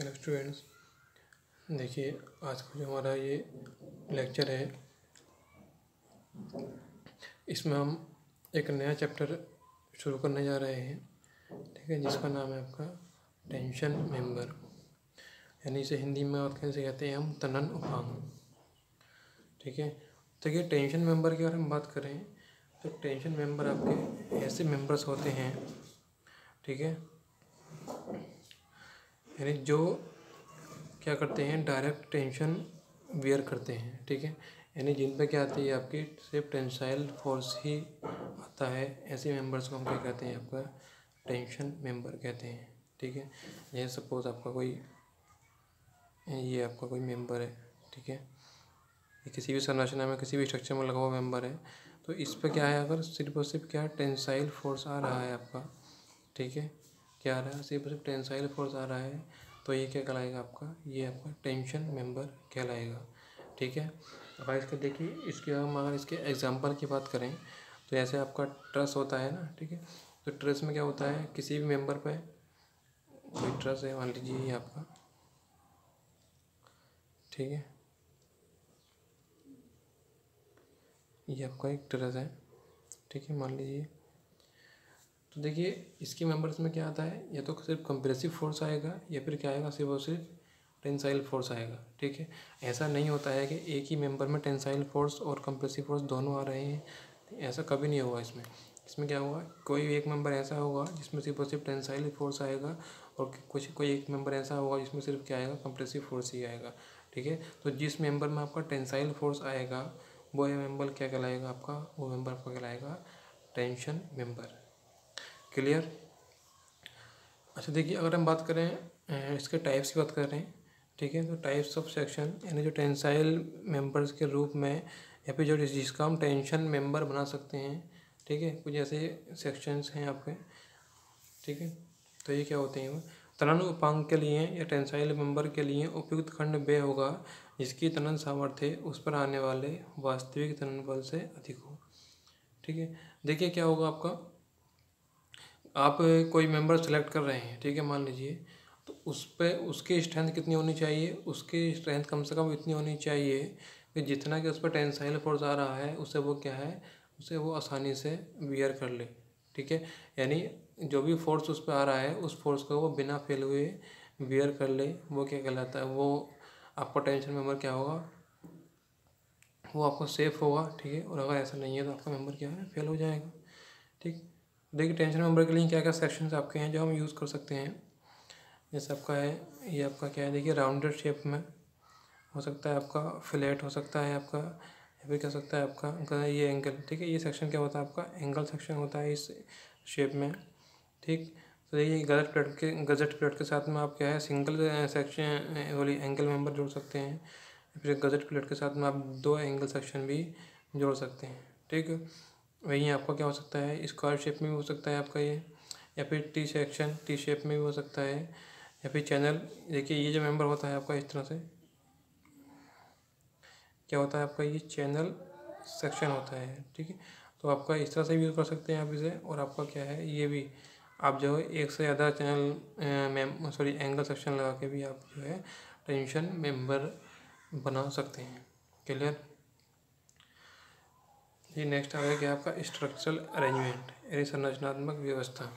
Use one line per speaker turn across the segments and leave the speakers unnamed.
Hello students, देखिए आज का जो हमारा ये लेक्चर है इसमें हम एक नया चैप्टर शुरू करने जा रहे हैं। ठीक है, जिसका नाम है आपका टेंशन मेंबर, यानी इसे हिंदी में और कैसे कहते हैं हम तनन उपांग। ठीक है, तो ये टेंशन मेंबर की अगर हम बात करें तो टेंशन मेंबर आपके ऐसे मेंबर्स होते हैं, ठीक है, यानी जो क्या करते हैं डायरेक्ट टेंशन वियर करते हैं। ठीक है, यानी जिन पे क्या आती है आपकी सिर्फ टेंसाइल फोर्स ही आता है, ऐसे मेंबर्स को हम क्या कहते हैं आपका टेंशन मेंबर कहते हैं। ठीक है, जैसे सपोज आपका कोई ये आपका कोई मेंबर है, ठीक है, ये किसी भी संरचना में किसी भी स्ट्रक्चर में लगा हुआ मेंबर है, तो इस पर क्या है अगर सिर्फ और सिर्फ क्या टेंसाइल फोर्स आ रहा है आपका, ठीक है, क्या आ रहा है सिर्फ टेंसाइल फोर्स आ रहा है, तो ये क्या कहलाएगा आपका, ये आपका टेंशन मेंबर कहलाएगा। ठीक है, अब इसके देखिए इसके हम अगर इसके एग्जांपल की बात करें तो ऐसे आपका ट्रस होता है ना, ठीक है, तो ट्रस में क्या होता है किसी भी मेंबर पे कोई ट्रस है, मान लीजिए ये आपका, ठीक है, ये आपका एक ट्रस है, ठीक है, मान लीजिए। तो देखिए इसके मेंबर्स में क्या आता है, या तो सिर्फ कंप्रेसिव फोर्स आएगा या फिर क्या आएगा सिर्फ और सिर्फ टेंसाइल फोर्स आएगा। ठीक है, ऐसा नहीं होता है कि एक ही मेंबर में टेंसाइल फोर्स और कंप्रेसिव फोर्स दोनों आ रहे हैं, ऐसा कभी नहीं होगा। इसमें क्या होगा, कोई एक मेंबर ऐसा होगा जिसमें सिर्फ और सिर्फ टेंसाइल फोर्स आएगा और कोई एक मेंबर ऐसा होगा जिसमें सिर्फ क्या आएगा कंप्रेसिव फोर्स ही आएगा। ठीक है, तो जिस मेंबर में आपका टेंसाइल फोर्स आएगा वो मेंबर क्या कहलाएगा आपका, वो मेंबर आपका कहलाएगा टेंशन मेंबर। क्लियर। अच्छा देखिए अगर हम बात करें इसके टाइप्स की बात कर रहे हैं, ठीक है, तो टाइप्स ऑफ सेक्शन यानी जो टेंसाइल मेंबर्स के रूप में या फिर जो जिसका हम टेंशन मेंबर बना सकते हैं, ठीक है, कुछ ऐसे सेक्शंस हैं आपके। ठीक है, तो ये क्या होते हैं, तनन उपांग के लिए या टेंसाइल मेंबर के लिए उपयुक्त खंड वे होगा जिसकी तनन सामर्थ्य उस पर आने वाले वास्तविक तनन बल से अधिक हो। ठीक है, देखिए क्या होगा आपका, आप कोई मेंबर सेलेक्ट कर रहे हैं, ठीक है, मान लीजिए, तो उस पर उसकी स्ट्रेंथ कितनी होनी चाहिए, उसकी स्ट्रेंथ कम से कम इतनी होनी चाहिए कि जितना कि उस पर टेंसाइल फोर्स आ रहा है उसे वो क्या है, उसे वो आसानी से वियर कर ले। ठीक है, यानी जो भी फोर्स उस पर आ रहा है उस फोर्स को वो बिना फेल हुए वियर कर ले, वो क्या कहलाता है, वो आपका टेंशन मेंबर क्या होगा, वो आपको सेफ होगा। ठीक है, और अगर ऐसा नहीं है तो आपका मेंबर क्या है, फेल हो जाएगा। ठीक, देखिए टेंशन मेंबर के लिए क्या क्या सेक्शंस आपके हैं जो हम यूज़ कर सकते हैं। जैसे आपका है ये आपका क्या है, देखिए राउंडेड शेप में हो सकता है, आपका फ्लैट हो सकता है आपका, या फिर क्या हो सकता है आपका ये एंगल। ठीक है, ये सेक्शन क्या होता है आपका एंगल सेक्शन होता है इस शेप में। ठीक, तो देखिए गजट प्लेट के साथ में आप क्या है सिंगल सेक्शन वाली एंगल मेंबर जोड़ सकते हैं, फिर गजट प्लेट के साथ में आप दो एंगल सेक्शन भी जोड़ सकते हैं। ठीक, वहीं आपका क्या हो सकता है स्क्वायर शेप में भी हो सकता है आपका ये, या फिर टी शेप में भी हो सकता है, या फिर चैनल। देखिए ये जो मेंबर होता है आपका इस तरह से क्या होता है आपका ये चैनल सेक्शन होता है। ठीक है, तो आपका इस तरह से भी यूज़ कर सकते हैं आप इसे, और आपका क्या है ये भी आप जो है एक से ज़्यादा चैनल एंगल सेक्शन लगा के भी आप जो है टेंशन मेंबर बना सकते हैं। क्लियर। ये नेक्स्ट आ गया क्या आपका स्ट्रक्चरल अरेंजमेंट यानी संरचनात्मक व्यवस्था।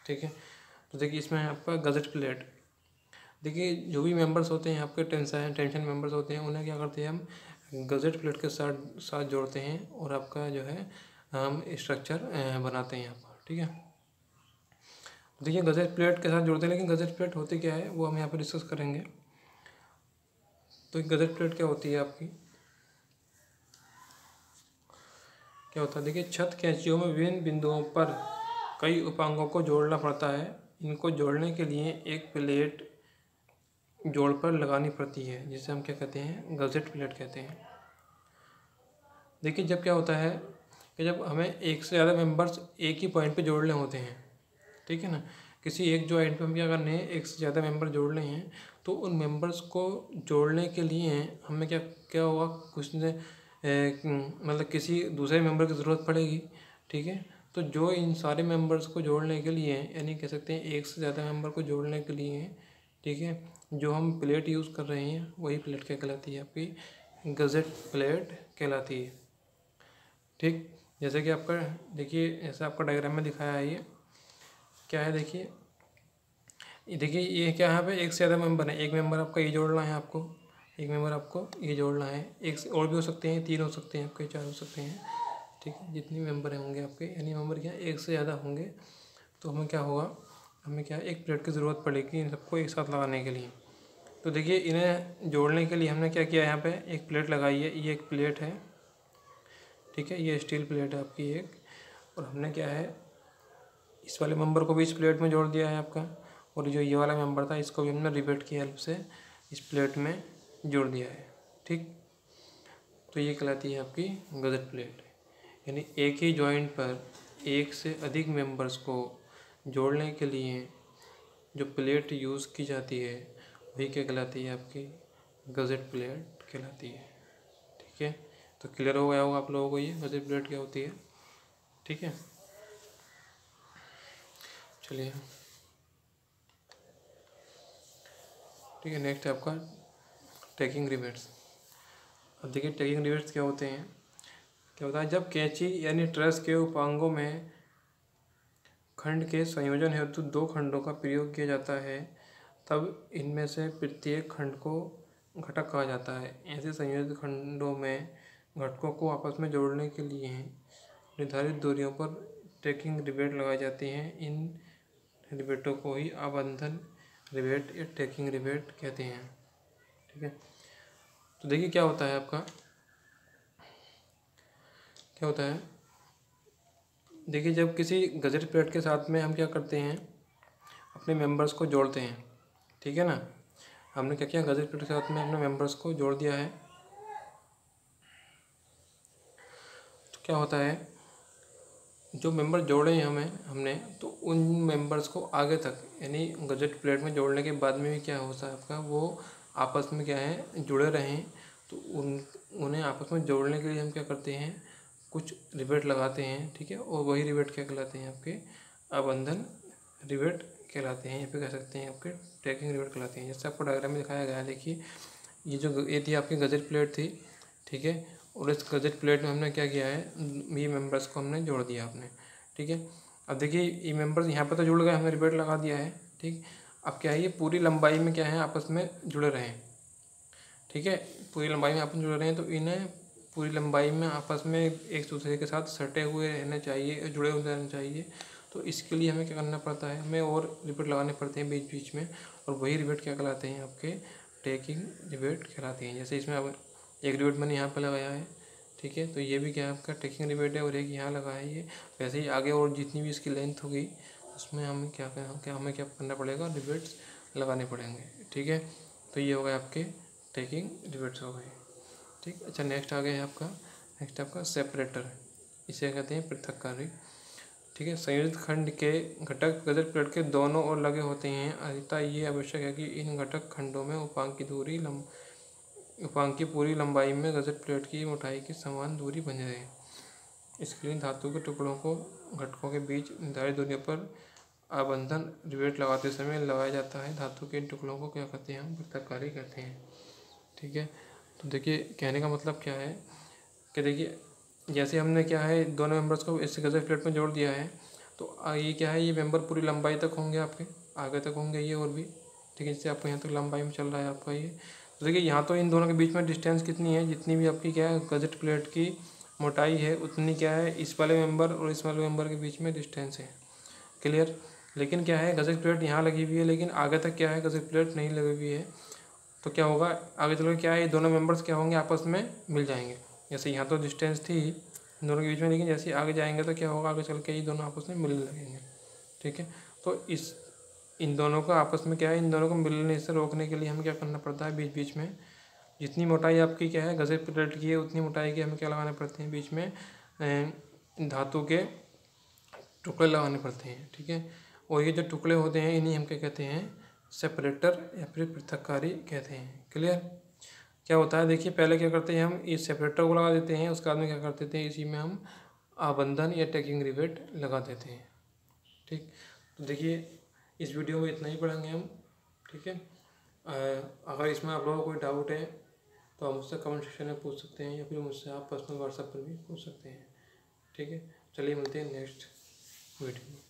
ठीक है, तो देखिए इसमें आपका गजट प्लेट, देखिए जो भी मेंबर्स होते हैं आपके टेंशन मेंबर्स होते हैं उन्हें क्या करते हैं हम गजट प्लेट के साथ साथ जोड़ते हैं और आपका जो है हम स्ट्रक्चर बनाते हैं आपका। ठीक है, देखिए गजट प्लेट के साथ जोड़ते हैं, लेकिन गजट प्लेट होती क्या है वो हम यहाँ पर डिस्कस करेंगे। तो गजट प्लेट क्या होती है आपकी, क्या होता है, देखिए छत कैंचियों में विभिन्न बिंदुओं पर कई उपांगों को जोड़ना पड़ता है। इनको जोड़ने के लिए एक प्लेट जोड़ पर लगानी पड़ती है जिसे हम क्या कहते हैं गजट प्लेट कहते हैं। देखिए जब क्या होता है कि जब हमें एक से ज़्यादा मेंबर्स एक ही पॉइंट पे जोड़ने होते हैं, ठीक है ना, किसी एक जॉइंट पे हम क्या करने हैं एक से ज़्यादा मेंबर जोड़ने हैं, तो उन मेंबर्स को जोड़ने के लिए हमें क्या क्या होगा, कुछ ने मतलब किसी दूसरे मेंबर की ज़रूरत पड़ेगी। ठीक है, तो जो इन सारे मेंबर्स को जोड़ने के लिए यानी कह सकते हैं एक से ज़्यादा मेंबर को जोड़ने के लिए ठीक है। जो हम प्लेट यूज़ कर रहे हैं वही प्लेट क्या कहलाती है, आपकी गज़ेट प्लेट कहलाती है। ठीक, जैसे कि आपका देखिए, जैसे आपका डायग्राम में दिखाया है, ये क्या है, देखिए ये क्या है, यहाँ पे एक से ज़्यादा मेंबर है। एक मेंबर आपका ये जोड़ना है, आपको एक मेंबर आपको ये जोड़ना है, एक से और भी हो सकते हैं, 3 हो सकते हैं आपके, 4 हो सकते हैं। ठीक है, जितनी मेंबर होंगे आपके, यानी मेंबर क्या एक से ज़्यादा होंगे, तो हमें क्या होगा, हमें क्या एक प्लेट की ज़रूरत पड़ेगी इन सबको एक साथ लगाने के लिए। तो देखिए, इन्हें जोड़ने के लिए हमने क्या किया, यहाँ पे एक प्लेट लगाई है, ये एक प्लेट है। ठीक है, ये स्टील प्लेट है आपकी एक, और हमने क्या है, इस वाले मेंबर को भी इस प्लेट में जोड़ दिया है आपका, और जो ये वाला मेंबर था इसको भी हमने रिवेट की हेल्प से इस प्लेट में जोड़ दिया है। ठीक, तो ये कहलाती है आपकी गज़ेट प्लेट। यानी एक ही जॉइंट पर एक से अधिक मेंबर्स को जोड़ने के लिए जो प्लेट यूज़ की जाती है वही क्या कहलाती है, आपकी गज़ेट प्लेट कहलाती है। ठीक है, तो क्लियर हो गया होगा आप लोगों को ये गज़ेट प्लेट क्या होती है। ठीक है, चलिए ठीक है, नेक्स्ट है आपका टैगिंग रिवेट्स। अब देखिए टैगिंग रिवेट्स क्या होते हैं, क्या होता है, जब कैंची यानी ट्रस के उपांगों में खंड के संयोजन हेतु 2 खंडों का प्रयोग किया जाता है, तब इनमें से प्रत्येक खंड को घटक कहा जाता है। ऐसे संयोजित खंडों में घटकों को आपस में जोड़ने के लिए निर्धारित दूरियों पर टैगिंग रिवेट लगाए जाते हैं। इन रिवेटों को ही आबंधन रिवेट या टैगिंग रिवेट कहते हैं। ठीक है, तो देखिए क्या होता है आपका, क्या होता है, देखिए जब किसी गज़ेट प्लेट के साथ में हम क्या करते हैं, अपने मेंबर्स को जोड़ते हैं। ठीक है ना, हमने क्या किया, गज़ेट प्लेट के साथ में अपने मेंबर्स को जोड़ दिया है, तो क्या होता है, जो मेंबर जोड़े हैं हमने तो उन मेंबर्स को आगे तक यानी गज़ेट प्लेट में जोड़ने के बाद में भी क्या होता है आपका, वो आपस में क्या है जुड़े रहें। तो उन्हें आपस में जोड़ने के लिए हम क्या करते हैं, कुछ रिवेट लगाते हैं। ठीक है, और वही रिवेट क्या कहलाते हैं, आपके आबंधन रिवेट कहलाते हैं, या फिर कह सकते हैं आपके टैगिंग रिवेट कहलाते हैं। जैसे आपको डायग्राम में दिखाया गया है, देखिए ये थी आपकी गज़ेट प्लेट थी। ठीक है, और इस गज़ेट प्लेट में हमने क्या किया है, ये मेंबर्स को हमने जोड़ दिया आपने। ठीक है, अब देखिए ये मेंबर्स यहाँ पर तो जुड़ गए, हमने रिवेट लगा दिया है। ठीक, अब क्या है, ये पूरी लंबाई में क्या है, आपस में जुड़े रहें। ठीक है, पूरी लंबाई में आपस में जुड़े रहें, तो इन्हें पूरी लंबाई में आपस में एक दूसरे के साथ सटे हुए रहने चाहिए, जुड़े हुए रहने चाहिए। तो इसके लिए हमें क्या करना पड़ता है, हमें और रिवेट लगाने पड़ते हैं बीच बीच में, और वही रिवेट क्या कहलाते हैं, आपके टैगिंग रिवेट कहलाते हैं। जैसे इसमें अब एक रिवेट मैंने यहाँ पर लगाया है। ठीक है, तो ये भी क्या है, आपका टैगिंग रिवेट है, और एक यहाँ लगा है ये। वैसे ही आगे और जितनी भी इसकी लेंथ होगी उसमें हमें हमें क्या करना पड़ेगा, रिवेट्स लगाने पड़ेंगे। ठीक है, तो ये हो गए आपके टैगिंग रिवेट्स हो गए। ठीक, अच्छा नेक्स्ट आ गया है आपका, नेक्स्ट आपका सेपरेटर, इसे कहते हैं पृथककारी। ठीक है, संयोजित खंड के घटक गज़ेट प्लेट के दोनों ओर लगे होते हैं, अतः ये आवश्यक है कि इन घटक खंडों में उपांग की पूरी लंबाई में गज़ेट प्लेट की मोटाई की समान दूरी बनी रहे। इसके लिए धातु के टुकड़ों को घटकों के बीच निर्धारित दूरियों पर आबंधन रिवेट लगाते समय लगाया जाता है। धातु के इन टुकड़ों को क्या कहते हैं, हम पृथक्कारी कहते हैं। ठीक है, तो देखिए कहने का मतलब क्या है कि देखिए जैसे हमने क्या है, दोनों मेंबर्स को इस गज़ेट प्लेट में जोड़ दिया है, तो ये क्या है, ये मेंबर पूरी लंबाई तक होंगे, आपके आगे तक होंगे ये और भी। ठीक है, जैसे आपको यहाँ तक लंबाई में चल रहा है आपका ये। तो देखिए यहाँ तो इन दोनों के बीच में डिस्टेंस कितनी है, जितनी भी आपकी क्या है गज़ेट प्लेट की मोटाई है, उतनी क्या है इस वाले मेंबर और इस वाले मेंबर के बीच में डिस्टेंस है। क्लियर, लेकिन क्या है, गज़ेट प्लेट यहाँ लगी हुई है, लेकिन आगे तक क्या है, गज़ेट प्लेट नहीं लगी हुई है। तो क्या होगा, आगे चल के क्या है, ये दोनों मेंबर्स क्या होंगे, आपस में मिल जाएंगे। जैसे यहाँ तो डिस्टेंस थी इन दोनों के बीच में, लेकिन जैसे आगे जाएंगे तो क्या होगा, आगे चल के ये दोनों आपस में मिलने लगेंगे। ठीक है, तो इन दोनों का आपस में क्या है, इन दोनों को मिलने से रोकने के लिए हमें क्या करना पड़ता है, बीच बीच में जितनी मोटाई आपकी क्या है गज़ेट प्लेट की है, उतनी मोटाई के हमें क्या लगाने पड़ते हैं, बीच में धातु के टुकड़े लगाने पड़ते हैं। ठीक है, और ये जो टुकड़े होते हैं इन्हीं हम क्या कहते हैं, सेपरेटर या फिर पृथक्कारी कहते हैं। क्लियर, क्या होता है, देखिए पहले क्या करते हैं, हम इस सेपरेटर को लगा देते हैं, उसके बाद में क्या करते थे, इसी में हम आबंधन या टैगिंग रिवेट लगा देते हैं। ठीक, तो देखिए इस वीडियो में इतना ही पढ़ेंगे हम। ठीक है। अगर इसमें आप लोगों को कोई डाउट है तो आप मुझसे कमेंट सेक्शन में पूछ सकते हैं, या फिर मुझसे आप पर्सनल व्हाट्सएप पर भी पूछ सकते हैं। ठीक है, चलिए मिलते हैं नेक्स्ट वीडियो में।